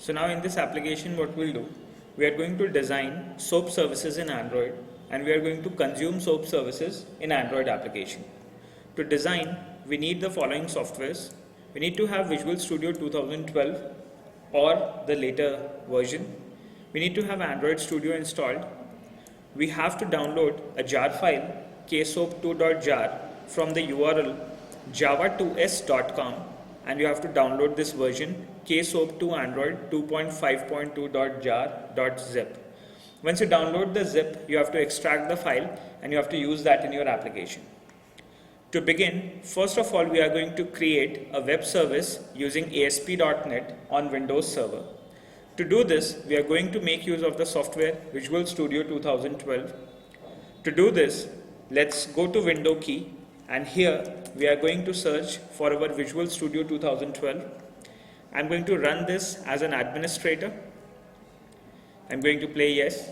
So now in this application what we'll do, we are going to design SOAP services in Android and we are going to consume SOAP services in Android application. To design, we need the following softwares. We need to have Visual Studio 2012 or the later version. We need to have Android Studio installed. We have to download a jar file ksoap2.jar from the URL java2s.com, and you have to download this version ksoap2 android 2.5.2.jar.zip. Once you download the zip, you have to extract the file and you have to use that in your application. To begin, first of all, we are going to create a web service using ASP.NET on Windows Server. To do this, we are going to make use of the software Visual Studio 2012. To do this, let's go to Window key, and here we are going to search for our Visual Studio 2012. I'm going to run this as an administrator. I'm going to play yes.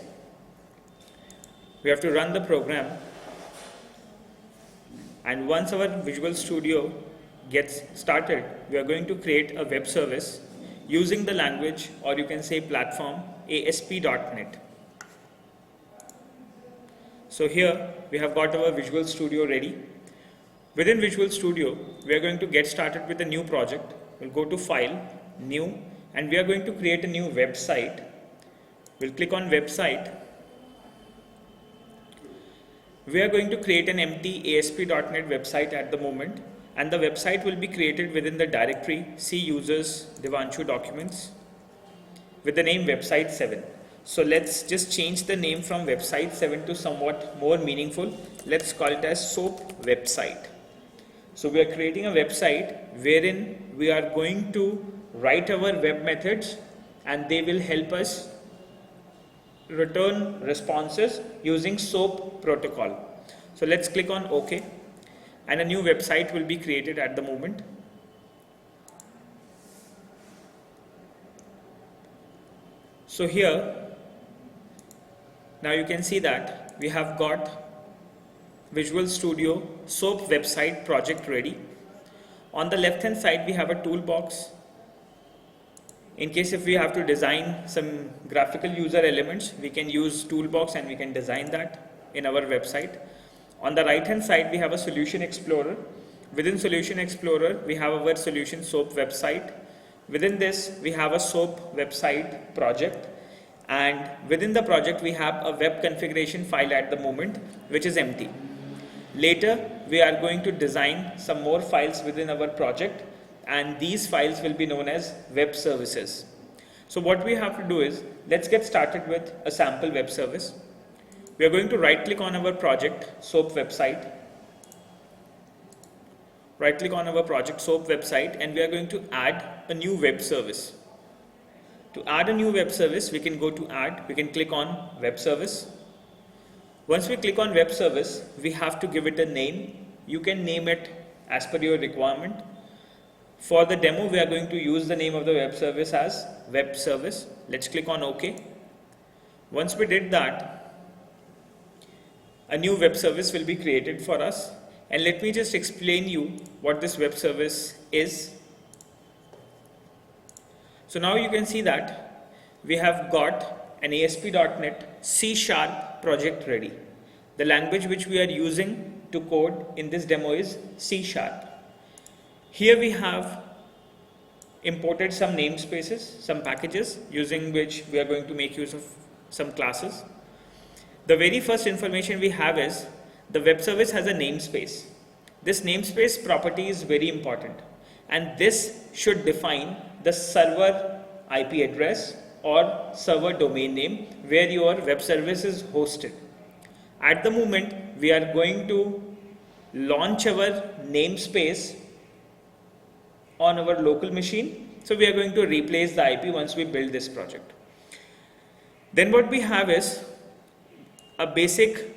We have to run the program. And once our Visual Studio gets started, we are going to create a web service using the language, or you can say platform, ASP.NET. So here we have got our Visual Studio ready. Within Visual Studio, we are going to get started with a new project. We'll go to File, New, and we are going to create a new website. We'll click on Website. We are going to create an empty ASP.NET website at the moment, and the website will be created within the directory C users Devanshu documents with the name website 7. So let's just change the name from website 7 to somewhat more meaningful. Let's call it as SOAP website. So we are creating a website wherein we are going to write our web methods and they will help us return responses using SOAP protocol. So let's click on OK, and a new website will be created at the moment. So here, now you can see that we have got Visual Studio SOAP website project ready. On the left hand side, we have a toolbox. In case if we have to design some graphical user elements, we can use toolbox and we can design that in our website. On the right hand side, we have a solution explorer. Within solution explorer, we have our solution SOAP website. Within this, we have a SOAP website project, and within the project we have a web configuration file at the moment which is empty. Later, we are going to design some more files within our project, and these files will be known as web services. So what we have to do is, let's get started with a sample web service. We are going to right click on our project SOAP website. Right click on our project SOAP website, and we are going to add a new web service. To add a new web service, we can go to add, we can click on web service. Once we click on web service, we have to give it a name. You can name it as per your requirement. For the demo, we are going to use the name of the web service as web service. Let's click on OK. Once we did that, a new web service will be created for us. And let me just explain you what this web service is. So now you can see that we have got an ASP.NET C# project ready. The language which we are using to code in this demo is C#. Here we have imported some namespaces, some packages using which we are going to make use of some classes. The very first information we have is the web service has a namespace. This namespace property is very important, and this should define the server IP address or server domain name where your web service is hosted. At the moment, we are going to launch our namespace on our local machine. So we are going to replace the IP once we build this project. Then what we have is a basic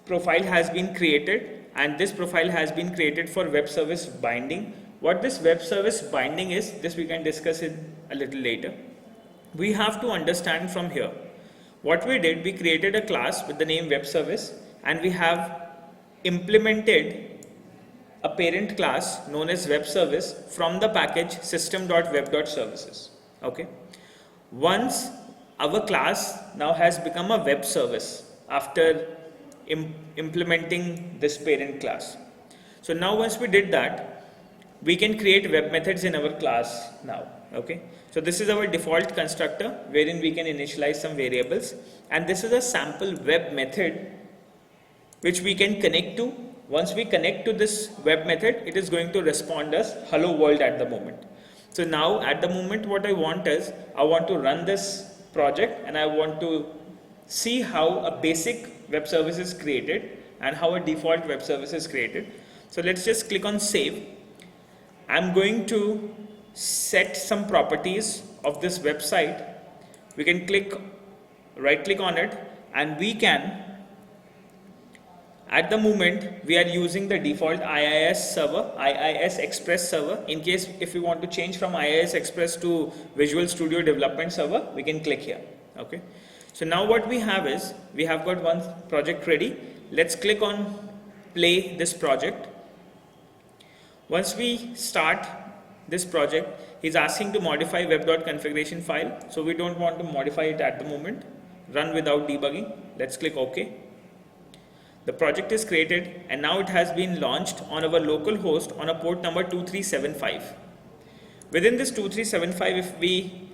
profile has been created, and this profile has been created for web service binding. What this web service binding is, this we can discuss it a little later. We have to understand from here. What we did, we created a class with the name web service, and we have implemented a parent class known as web service from the package system.web.services. Okay. Once our class now has become a web service after implementing this parent class. So now once we did that, we can create web methods in our class now. Okay, so this is our default constructor wherein we can initialize some variables, and this is a sample web method which we can connect to. Once we connect to this web method, it is going to respond as hello world at the moment. So now at the moment what I want is, I want to run this project and I want to see how a basic web service is created and how a default web service is created. So let's just click on save. I'm going to set some properties of this website. We can right click on it, and we can, at the moment we are using the default IIS server, IIS Express server. In case if we want to change from IIS Express to Visual Studio Development Server, we can click here. Okay, so now what we have is, we have got one project ready. Let's click on play this project. Once we start this project, he's asking to modify web.configuration file. So we don't want to modify it at the moment. Run without debugging. Let's click OK. The project is created and now it has been launched on our local host on a port number 2375. Within this 2375, if we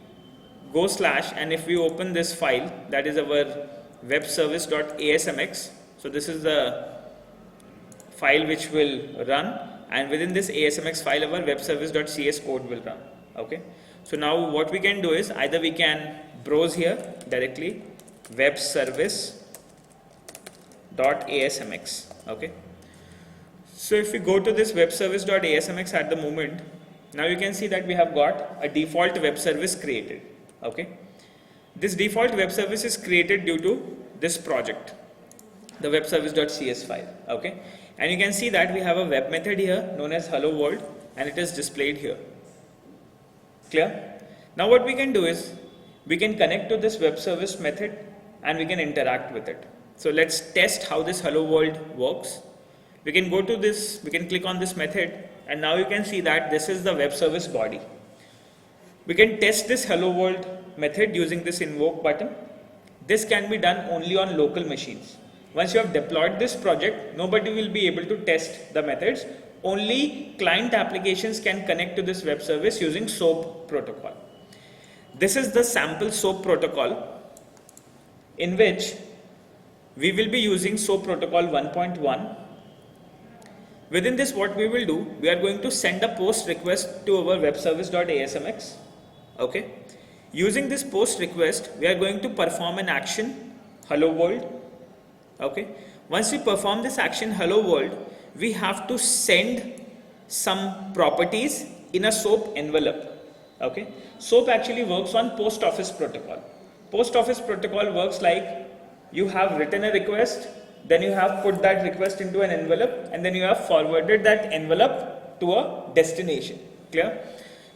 go / and if we open this file, that is our web service.asmx. So this is the file which will run, and within this ASMX file our web service.cs code will run. Okay, so now what we can do is, either we can browse here directly web service.asmx. okay, so if we go to this web service.asmx at the moment, now you can see that we have got a default web service created. Okay, this default web service is created due to this project, the web service.cs file. Okay, and you can see that we have a web method here known as hello world, and it is displayed here. Clear? Now what we can do is, we can connect to this web service method and we can interact with it. So let's test how this hello world works. We can go to this, we can click on this method, and now you can see that this is the web service body. We can test this hello world method using this invoke button. This can be done only on local machines. Once you have deployed this project, nobody will be able to test the methods. Only client applications can connect to this web service using SOAP protocol. This is the sample SOAP protocol, in which we will be using SOAP protocol 1.1. Within this, what we will do, we are going to send a post request to our web service.asmx. Okay, using this post request, we are going to perform an action hello world. Okay, once we perform this action hello world, we have to send some properties in a SOAP envelope. Okay, SOAP actually works on post office protocol. Post office protocol works like, you have written a request, then you have put that request into an envelope, and then you have forwarded that envelope to a destination. Clear?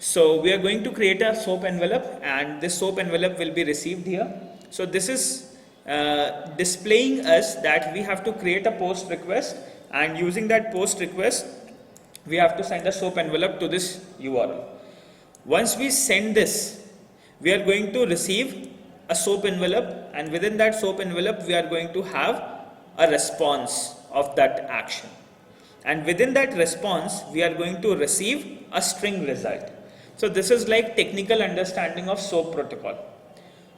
So we are going to create a SOAP envelope, and this SOAP envelope will be received here. So this is displaying us that we have to create a post request, and using that post request we have to send a SOAP envelope to this URL. Once we send this, we are going to receive a SOAP envelope, and within that SOAP envelope we are going to have a response of that action, and within that response we are going to receive a string result. So this is like technical understanding of SOAP protocol.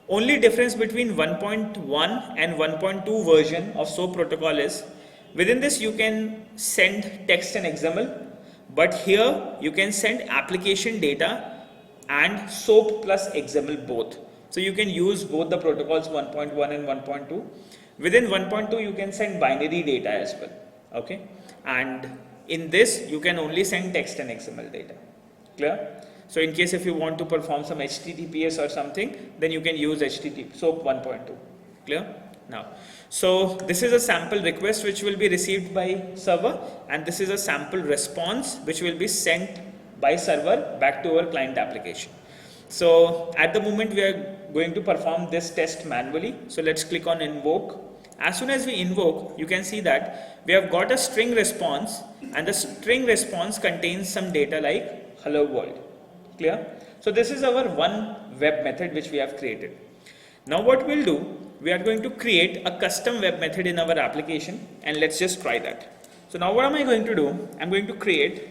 Only difference between 1.1 and 1.2 version of SOAP protocol is, within this you can send text and XML, but here you can send application data and SOAP plus XML both. So you can use both the protocols 1.1 and 1.2. Within 1.2 you can send binary data as well. Okay, and in this you can only send text and XML data. Clear? So in case if you want to perform some HTTPS or something, then you can use HTTP SOAP 1.2. Clear? Now, so this is a sample request which will be received by server, and this is a sample response which will be sent by server back to our client application. So at the moment we are going to perform this test manually. So let's click on invoke. As soon as we invoke, you can see that we have got a string response, and the string response contains some data like hello world. Clear? So this is our one web method which we have created. Now what we'll do, we are going to create a custom web method in our application, and let's just try that. So now what am I going to do? I'm going to create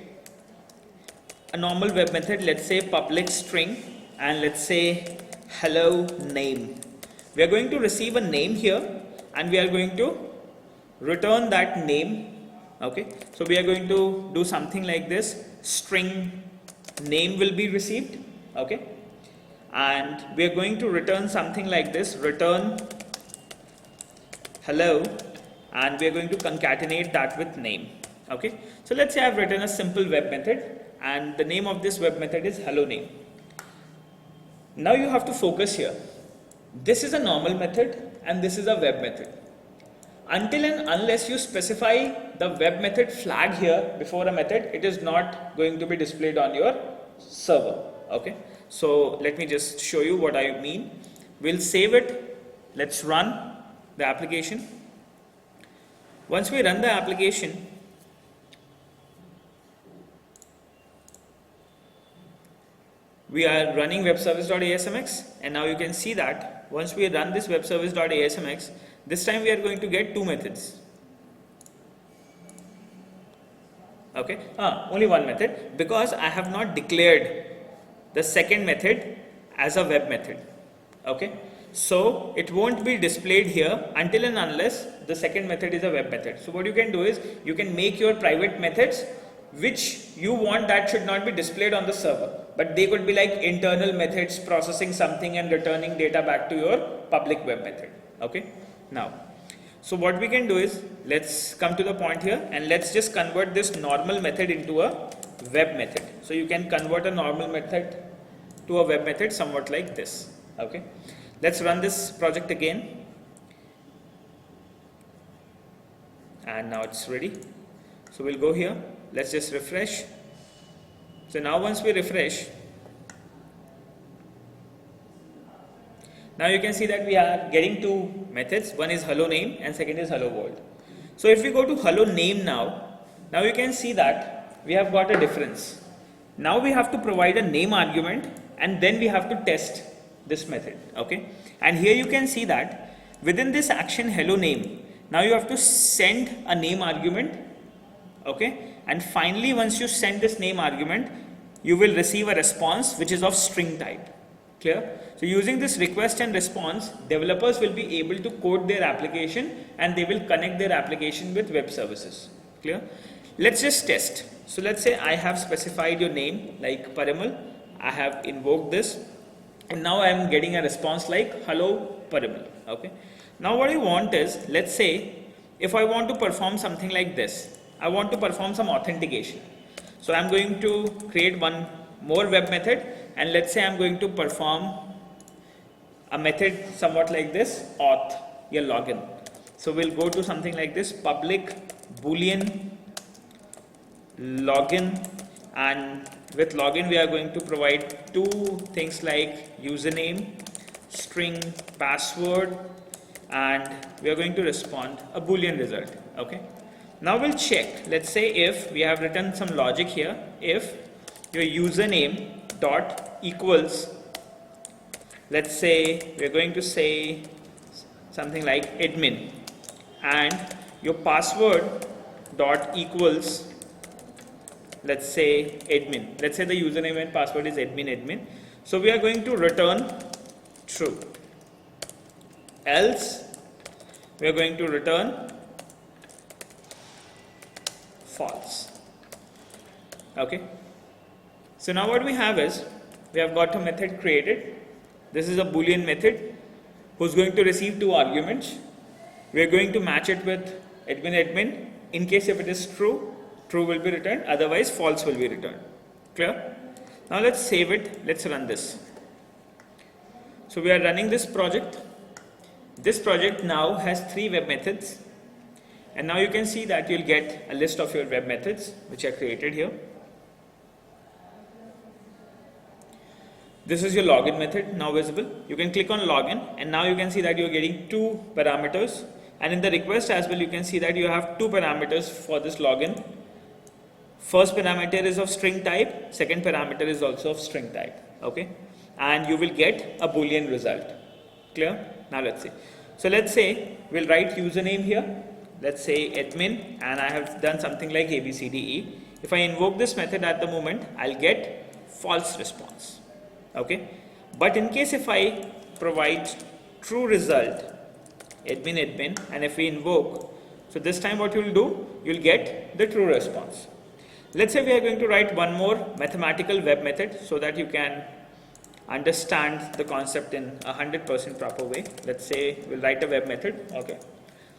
a normal web method, let's say public string, and let's say hello name. We are going to receive a name here, and we are going to return that name. Okay, so we are going to do something like this: string name will be received. Okay, and we are going to return something like this: return hello, and we are going to concatenate that with name. Okay, so let's say I've written a simple web method, and the name of this web method is hello name. Now you have to focus here. This is a normal method and this is a web method. Until and unless you specify the web method flag here before a method, it is not going to be displayed on your server. Okay, so let me just show you what I mean. We'll save it. Let's run the application. Once we run the application, we are running webservice.asmx, and now you can see that once we run this webservice.asmx, this time we are going to get two methods. Okay, only one method, because I have not declared the second method as a web method. Okay, so it won't be displayed here until and unless the second method is a web method. So what you can do is you can make your private methods which you want that should not be displayed on the server, but they could be like internal methods processing something and returning data back to your public web method. Okay, now so what we can do is, let's come to the point here and let's just convert this normal method into a web method. So you can convert a normal method to a web method somewhat like this. Okay, let's run this project again, and now it's ready. So we'll go here, let's just refresh. So now once we refresh, now you can see that we are getting two methods. One is hello name and second is hello world. So if we go to hello name now you can see that we have got a difference. Now we have to provide a name argument and then we have to test this method. Okay, and here you can see that within this action hello name, now you have to send a name argument. Okay, and finally once you send this name argument, you will receive a response which is of string type. Clear? So using this request and response, developers will be able to code their application and they will connect their application with web services. Clear? Let's just test. So let's say I have specified your name like Parimal. I have invoked this and now I am getting a response like hello Parimal. Okay, now what I want is, let's say if I want to perform something like this, I want to perform some authentication. So I'm going to create one more web method, and let's say I'm going to perform a method somewhat like this, auth, your login. So we'll go to something like this, public boolean login, and with login we are going to provide two things like username, string, password, and we are going to respond a boolean result. Okay, now we'll check. Let's say if we have written some logic here, if your username dot equals, let's say we are going to say something like admin, and your password dot equals, let's say admin. Let's say the username and password is admin. So we are going to return true, else we are going to return false. Okay, so now what we have is, we have got a method created. This is a boolean method who's going to receive two arguments. We are going to match it with admin. In case if it is true, true will be returned, otherwise false will be returned. Clear? Now let's save it, let's run this. So we are running this project. This project now has three web methods, and now you can see that you'll get a list of your web methods which are created here. This is your login method now visible. You can click on login and now you can see that you're getting two parameters, and in the request as well you can see that you have two parameters for this login. First parameter is of string type, second parameter is also of string type, okay? And you will get a Boolean result. Clear? Now let's see. So let's say we'll write username here. Let's say admin, and I have done something like ABCDE. If I invoke this method at the moment, I'll get false response, okay? But in case if I provide true result, admin, and if we invoke, so this time what you'll do, you'll get the true response. Let's say we are going to write one more mathematical web method so that you can understand the concept in 100% proper way. Let's say we'll write a web method, okay?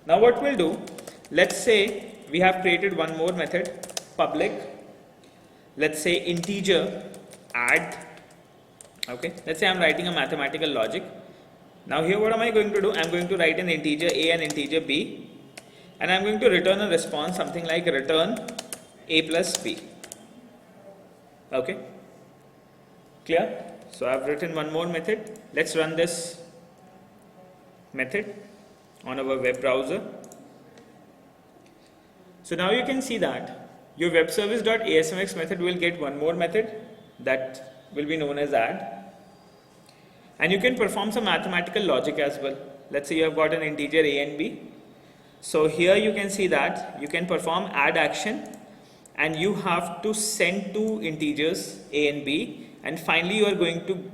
Now what we'll do, let's say we have created one more method, public, let's say integer add, okay? Let's say I'm writing a mathematical logic. Now here what am I going to do? I'm going to write an integer a and integer b, and I'm going to return a response something like return a plus b, okay? Clear? So I've written one more method. Let's run this method on our web browser. So now you can see that your web service.asmx method will get one more method that will be known as add, and you can perform some mathematical logic as well. Let's say you have got an integer a and b. So here you can see that you can perform add action, and you have to send two integers a and b, and finally you are going to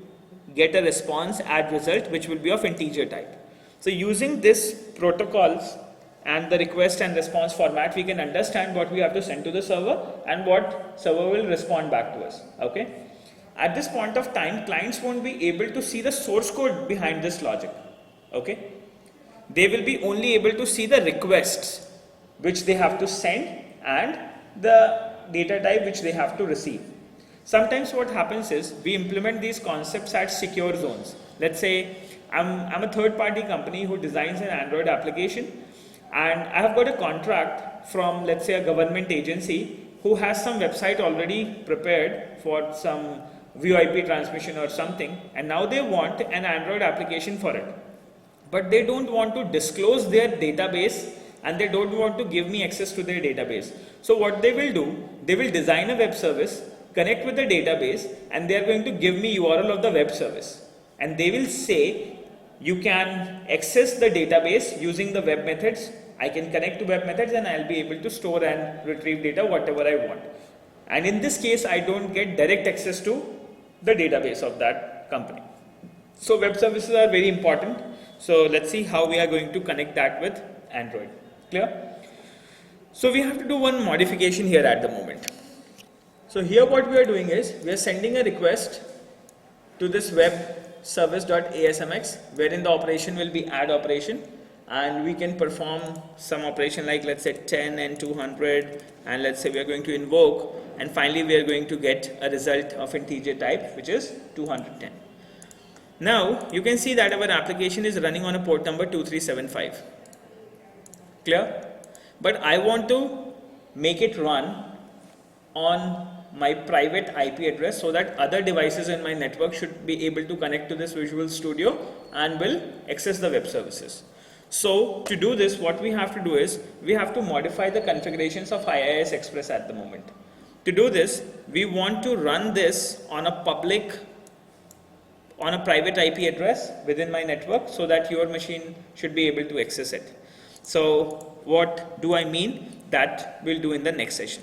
get a response add result which will be of integer type. So using this protocols and the request and response format, we can understand what we have to send to the server and what server will respond back to us, okay? At this point of time, clients won't be able to see the source code behind this logic, okay? They will be only able to see the requests which they have to send and the data type which they have to receive. Sometimes what happens is we implement these concepts at secure zones. Let's say I'm a third party company who designs an Android application, and I have got a contract from, let's say, a government agency who has some website already prepared for some VoIP transmission or something, and now they want an Android application for it. But they don't want to disclose their database, and they don't want to give me access to their database. So what they will do, they will design a web service, connect with the database, and they are going to give me URL of the web service. And they will say, you can access the database using the web methods. I can connect to web methods and I'll be able to store and retrieve data whatever I want. And in this case, I don't get direct access to the database of that company. So web services are very important. So let's see how we are going to connect that with Android. Clear? So we have to do one modification here at the moment. So here what we are doing is we are sending a request to this web service.asmx, wherein the operation will be add operation, and we can perform some operation like, let's say, 10 and 200, and let's say we are going to invoke, and finally we are going to get a result of integer type which is 210. Now you can see that our application is running on a port number 2375. Clear? But I want to make it run on my private IP address so that other devices in my network should be able to connect to this Visual Studio and will access the web services. So to do this, what we have to do is we have to modify the configurations of IIS Express at the moment. To do this, we want to run this on a private IP address within my network so that your machine should be able to access it. So what do I mean? That we'll do in the next session.